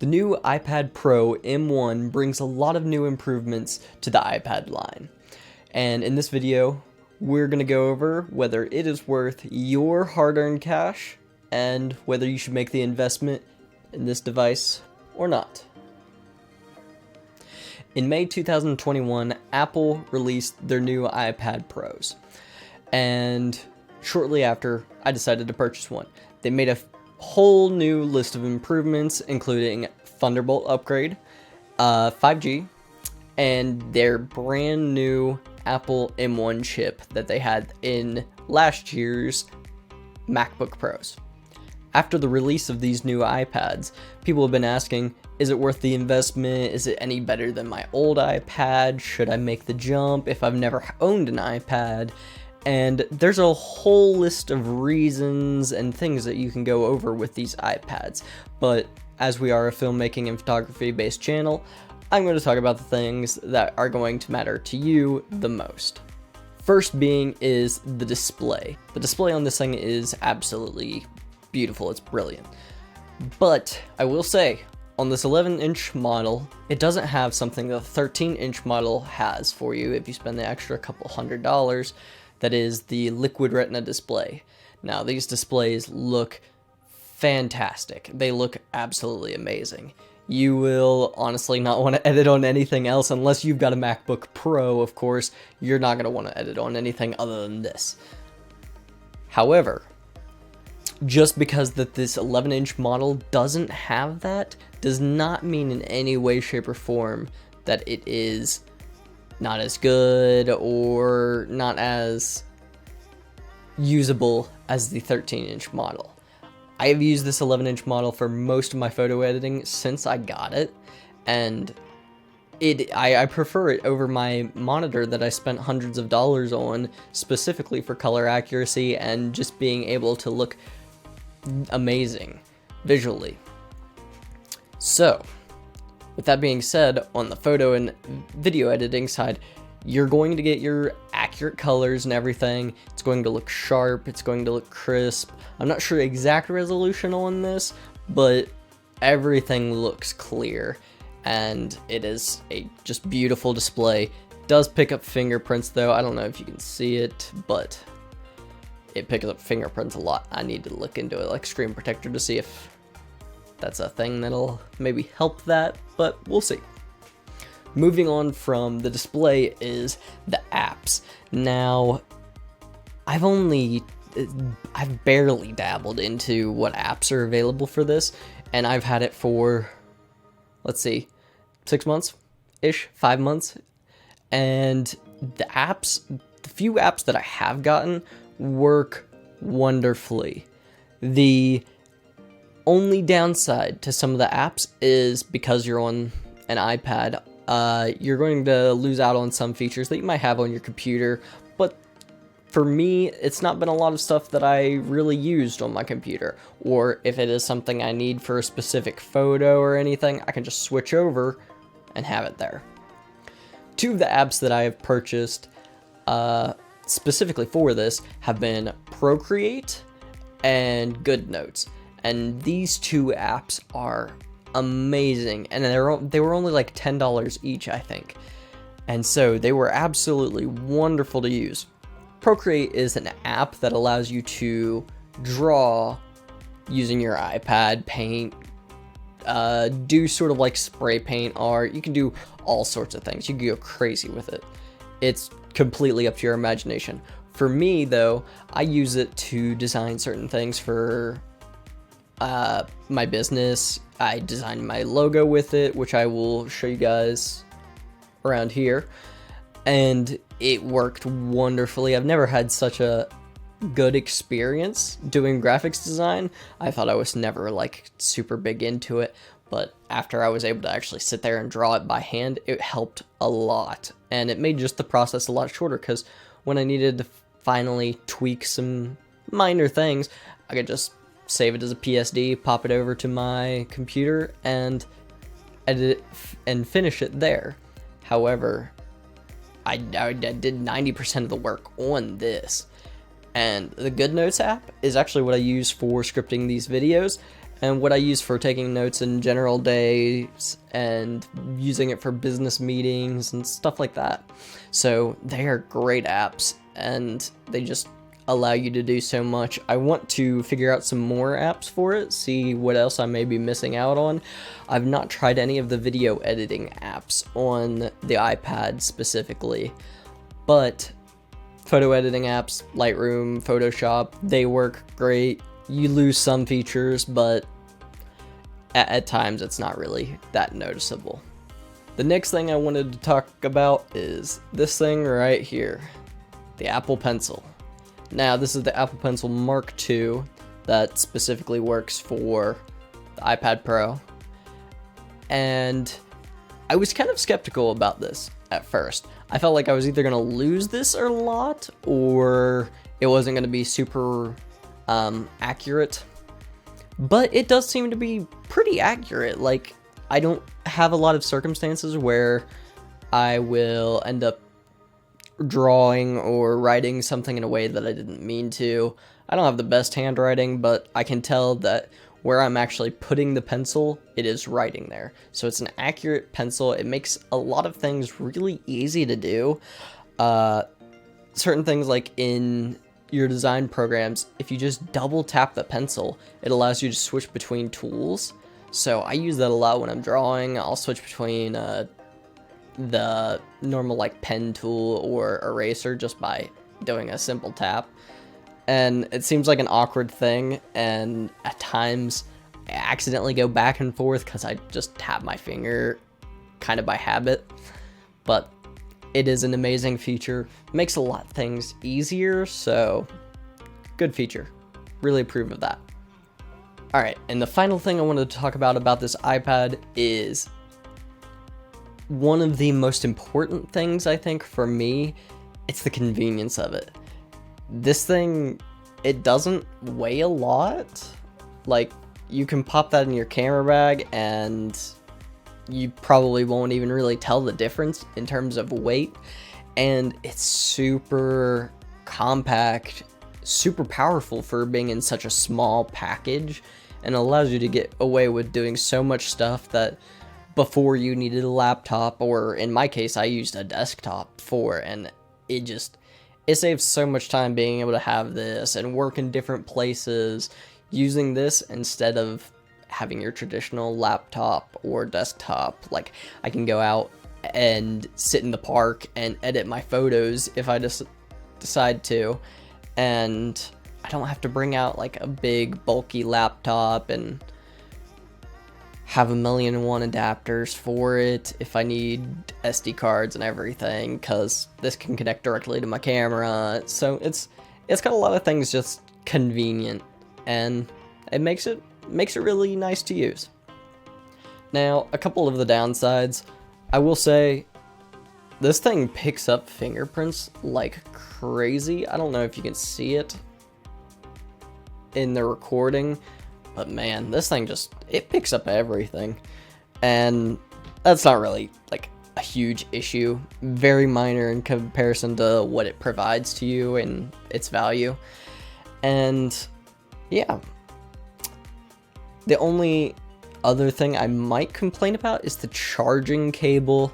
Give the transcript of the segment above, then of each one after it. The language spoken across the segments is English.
The new iPad Pro M1 brings a lot of new improvements to the iPad line. And in this video, we're going to go over whether it is worth your hard-earned cash and whether you should make the investment in this device or not. In May 2021, Apple released their new iPad Pros. And shortly after, I decided to purchase one. They made a whole new list of improvements, including Thunderbolt upgrade, 5G, and their brand new Apple M1 chip that they had in last year's MacBook Pros. After the release of these new iPads, people have been asking, is it worth the investment? Is it any better than my old iPad? Should I make the jump if I've never owned an iPad? And there's a whole list of reasons and things that you can go over with these iPads. But as we are a filmmaking and photography based channel, I'm going to talk about the things that are going to matter to you the most. First being is the display. The display on this thing is absolutely beautiful. It's brilliant. But I will say, on this 11-inch model, it doesn't have something that the 13-inch model has for you if you spend the extra couple $100. That is the Liquid Retina display. Now, these displays look fantastic. They look absolutely amazing. You will honestly not want to edit on anything else unless you've got a MacBook Pro, of course. You're not going to want to edit on anything other than this. However, just because that this 11-inch model doesn't have that does not mean in any way, shape, or form that it is not as good or not as usable as the 13-inch model. I have used this 11-inch model for most of my photo editing since I got it, and I prefer it over my monitor that I spent hundreds of dollars on specifically for color accuracy and just being able to look amazing visually. So, with that being said, on the photo and video editing side, you're going to get your accurate colors and everything. It's going to look sharp, it's going to look crisp. I'm not sure exact resolution on this, but everything looks clear, and it is a just beautiful display. It does pick up fingerprints though. I don't know if you can see it, but it picks up fingerprints a lot. I need to look into it like screen protector to see if that's a thing that'll maybe help that, but we'll see. Moving on from the display is the apps. Now, I've barely dabbled into what apps are available for this, and I've had it for, let's see, 6 months-ish, 5 months, and the few apps that I have gotten work wonderfully. The only downside to some of the apps is because you're on an iPad, you're going to lose out on some features that you might have on your computer, but for me, it's not been a lot of stuff that I really used on my computer, or if it is something I need for a specific photo or anything, I can just switch over and have it there. Two of the apps that I have purchased specifically for this have been Procreate and GoodNotes. And these two apps are amazing, and they were only like $10 each, I think. And so they were absolutely wonderful to use. Procreate is an app that allows you to draw using your iPad, paint, do sort of like spray paint art. You can do all sorts of things. You can go crazy with it. It's completely up to your imagination. For me, though, I use it to design certain things for my business. I designed my logo with it, which I will show you guys around here, and it worked wonderfully. I've never had such a good experience doing graphics design. I thought I was never like super big into it, but after I was able to actually sit there and draw it by hand, it helped a lot, and it made just the process a lot shorter, because when I needed to finally tweak some minor things, I could just save it as a PSD, pop it over to my computer, and edit it and finish it there. However, I did 90% of the work on this, and the GoodNotes app is actually what I use for scripting these videos, and what I use for taking notes in general days and using it for business meetings and stuff like that. So they are great apps, and they just allow you to do so much. I want to figure out some more apps for it, see what else I may be missing out on. I've not tried any of the video editing apps on the iPad specifically, but photo editing apps, Lightroom, Photoshop, they work great. You lose some features, but at times it's not really that noticeable. The next thing I wanted to talk about is this thing right here, the Apple Pencil. Now, this is the Apple Pencil Mark II that specifically works for the iPad Pro. And I was kind of skeptical about this at first. I felt like I was either going to lose this a lot, or it wasn't going to be super accurate. But it does seem to be pretty accurate. Like, I don't have a lot of circumstances where I will end up drawing or writing something in a way that I didn't mean to. I don't have the best handwriting, but I can tell that where I'm actually putting the pencil, it is writing there. So it's an accurate pencil. It makes a lot of things really easy to do. Certain things like in your design programs, if you just double tap the pencil, it allows you to switch between tools. So I use that a lot when I'm drawing. I'll switch between the normal like pen tool or eraser just by doing a simple tap. And it seems like an awkward thing, and at times I accidentally go back and forth because I just tap my finger kind of by habit. But it is an amazing feature. Makes a lot of things easier, so good feature. Really approve of that. Alright, and the final thing I wanted to talk about this iPad is one of the most important things, I think, for me. It's the convenience of it. This thing, it doesn't weigh a lot. Like, you can pop that in your camera bag and you probably won't even really tell the difference in terms of weight. And it's super compact, super powerful for being in such a small package, and allows you to get away with doing so much stuff that before you needed a laptop, or in my case, I used a desktop for, and it saves so much time being able to have this and work in different places using this instead of having your traditional laptop or desktop. Like, I can go out and sit in the park and edit my photos if I just decide to, and I don't have to bring out like a big bulky laptop and have 1,000,001 adapters for it if I need SD cards and everything, because this can connect directly to my camera. So it's got a lot of things just convenient, and it makes it really nice to use. Now, a couple of the downsides. I will say this thing picks up fingerprints like crazy. I don't know if you can see it in the recording, but man, this thing it picks up everything. And that's not really like a huge issue. Very minor in comparison to what it provides to you and its value. And yeah, the only other thing I might complain about is the charging cable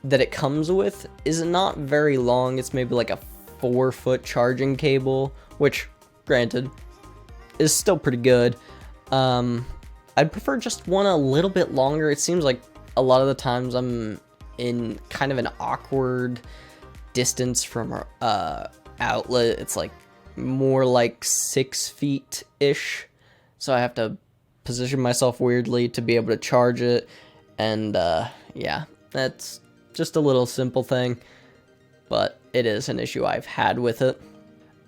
that it comes with is not very long. It's maybe like a 4-foot charging cable, which, granted, is still pretty good. I'd prefer just one a little bit longer. It seems like a lot of the times I'm in kind of an awkward distance from our outlet. It's like more like 6 feet-ish, so I have to position myself weirdly to be able to charge it. And yeah, that's just a little simple thing, but it is an issue I've had with it.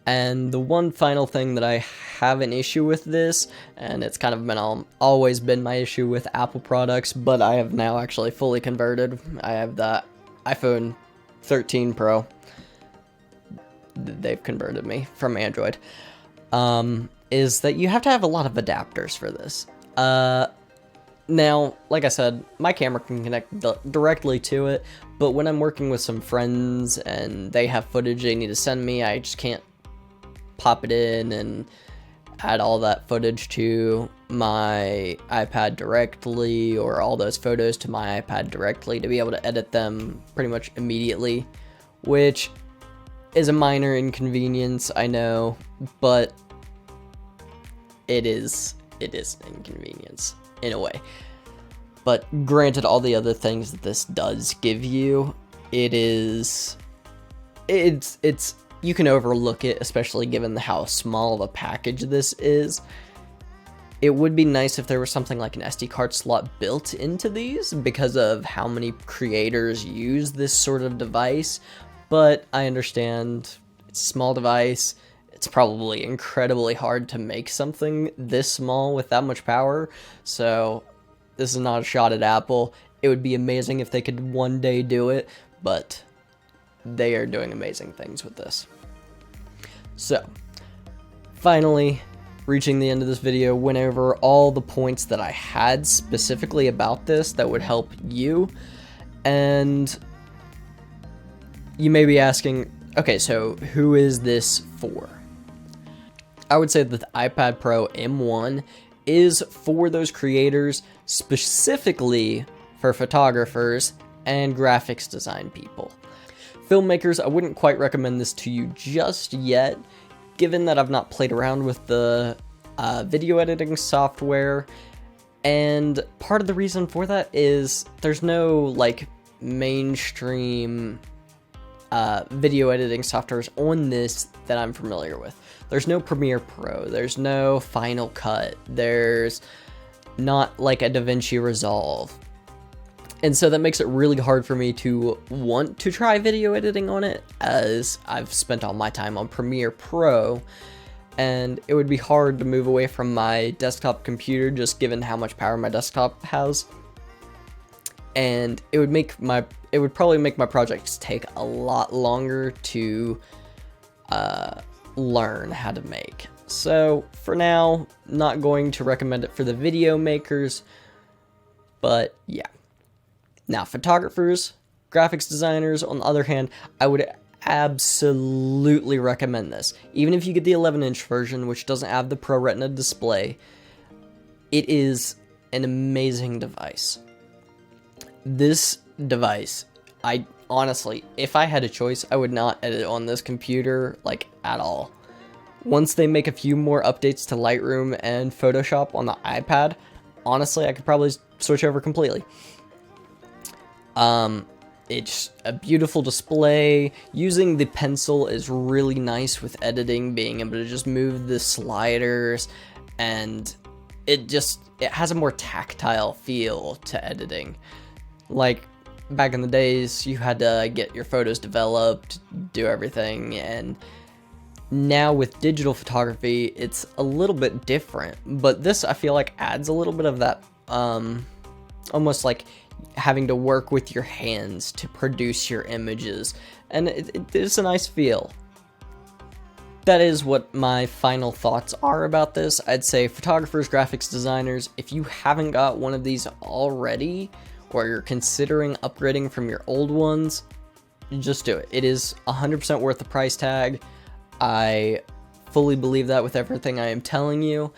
And the one final thing that I have an issue with this, and it's kind of always been my issue with Apple products, but I have now actually fully converted. I have the iPhone 13 Pro. They've converted me from Android. Is that you have to have a lot of adapters for this. Now, like I said, my camera can connect directly to it, but when I'm working with some friends and they have footage they need to send me, I just can't pop it in and add all that footage to my iPad directly, or all those photos to my iPad directly, to be able to edit them pretty much immediately, which is a minor inconvenience, I know, but it is an inconvenience in a way. But granted, all the other things that this does give you, it's you can overlook it, especially given how small of a package this is. It would be nice if there was something like an SD card slot built into these, because of how many creators use this sort of device, but I understand it's a small device. It's probably incredibly hard to make something this small with that much power, so this is not a shot at Apple. It would be amazing if they could one day do it, but they are doing amazing things with this. So, finally, reaching the end of this video, went over all the points that I had specifically about this that would help you. And you may be asking, okay, so who is this for? I would say that the iPad Pro M1 is for those creators, specifically for photographers and graphics design people. Filmmakers, I wouldn't quite recommend this to you just yet, given that I've not played around with the video editing software, and part of the reason for that is there's no like mainstream video editing softwares on this that I'm familiar with. There's no Premiere Pro, there's no Final Cut, there's not like a DaVinci Resolve. And so that makes it really hard for me to want to try video editing on it, as I've spent all my time on Premiere Pro, and it would be hard to move away from my desktop computer just given how much power my desktop has. And it would probably make my projects take a lot longer to learn how to make. So for now, not going to recommend it for the video makers, but yeah. Now, photographers, graphics designers, on the other hand, I would absolutely recommend this. Even if you get the 11-inch version, which doesn't have the Pro Retina display, it is an amazing device. This device, I honestly, if I had a choice, I would not edit on this computer, like, at all. Once they make a few more updates to Lightroom and Photoshop on the iPad, honestly, I could probably switch over completely. It's a beautiful display. Using the pencil is really nice with editing, being able to just move the sliders, and it has a more tactile feel to editing. Like, back in the days, you had to get your photos developed, do everything, and now with digital photography, it's a little bit different. But this, I feel like, adds a little bit of that, almost like having to work with your hands to produce your images, and it's a nice feel. That is what my final thoughts are about this. I'd say photographers, graphics designers, if you haven't got one of these already, or you're considering upgrading from your old ones, just do it. It is 100% worth the price tag. I fully believe that with everything I am telling you.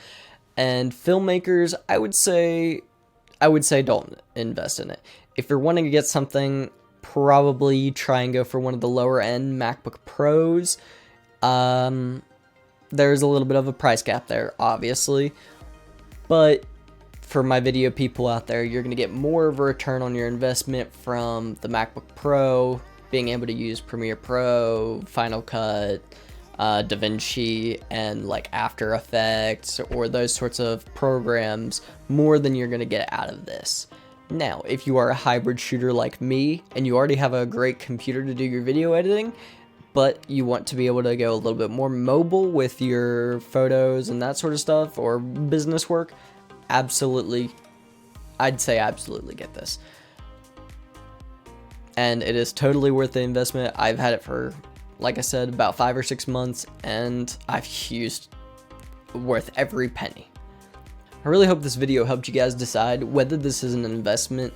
And filmmakers, I would say don't invest in it. If you're wanting to get something, probably try and go for one of the lower end MacBook Pros. There's a little bit of a price gap there, obviously, but for my video people out there, you're going to get more of a return on your investment from the MacBook Pro, being able to use Premiere Pro, Final Cut, DaVinci, and like After Effects, or those sorts of programs, more than you're going to get out of this. Now, if you are a hybrid shooter like me, and you already have a great computer to do your video editing, but you want to be able to go a little bit more mobile with your photos and that sort of stuff, or business work, absolutely, I'd say absolutely get this. And it is totally worth the investment. I've had it for, like I said, about 5 or 6 months, and I've used worth every penny. I really hope this video helped you guys decide whether this is an investment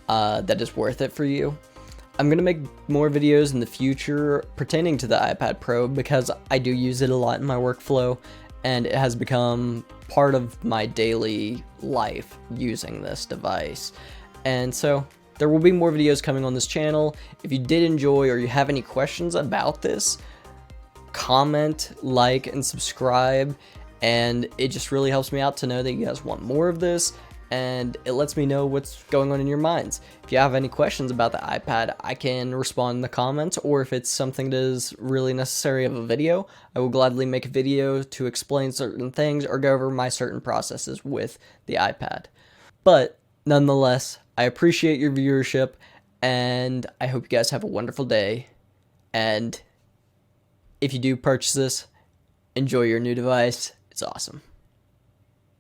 that is worth it for you. I'm going to make more videos in the future pertaining to the iPad Pro, because I do use it a lot in my workflow, and it has become part of my daily life using this device. And so there will be more videos coming on this channel. If you did enjoy or you have any questions about this, comment, like, and subscribe, and it just really helps me out to know that you guys want more of this, and it lets me know what's going on in your minds. If you have any questions about the iPad, I can respond in the comments, or if it's something that is really necessary of a video, I will gladly make a video to explain certain things or go over my certain processes with the iPad. But nonetheless, I appreciate your viewership, and I hope you guys have a wonderful day, and if you do purchase this, enjoy your new device. It's awesome.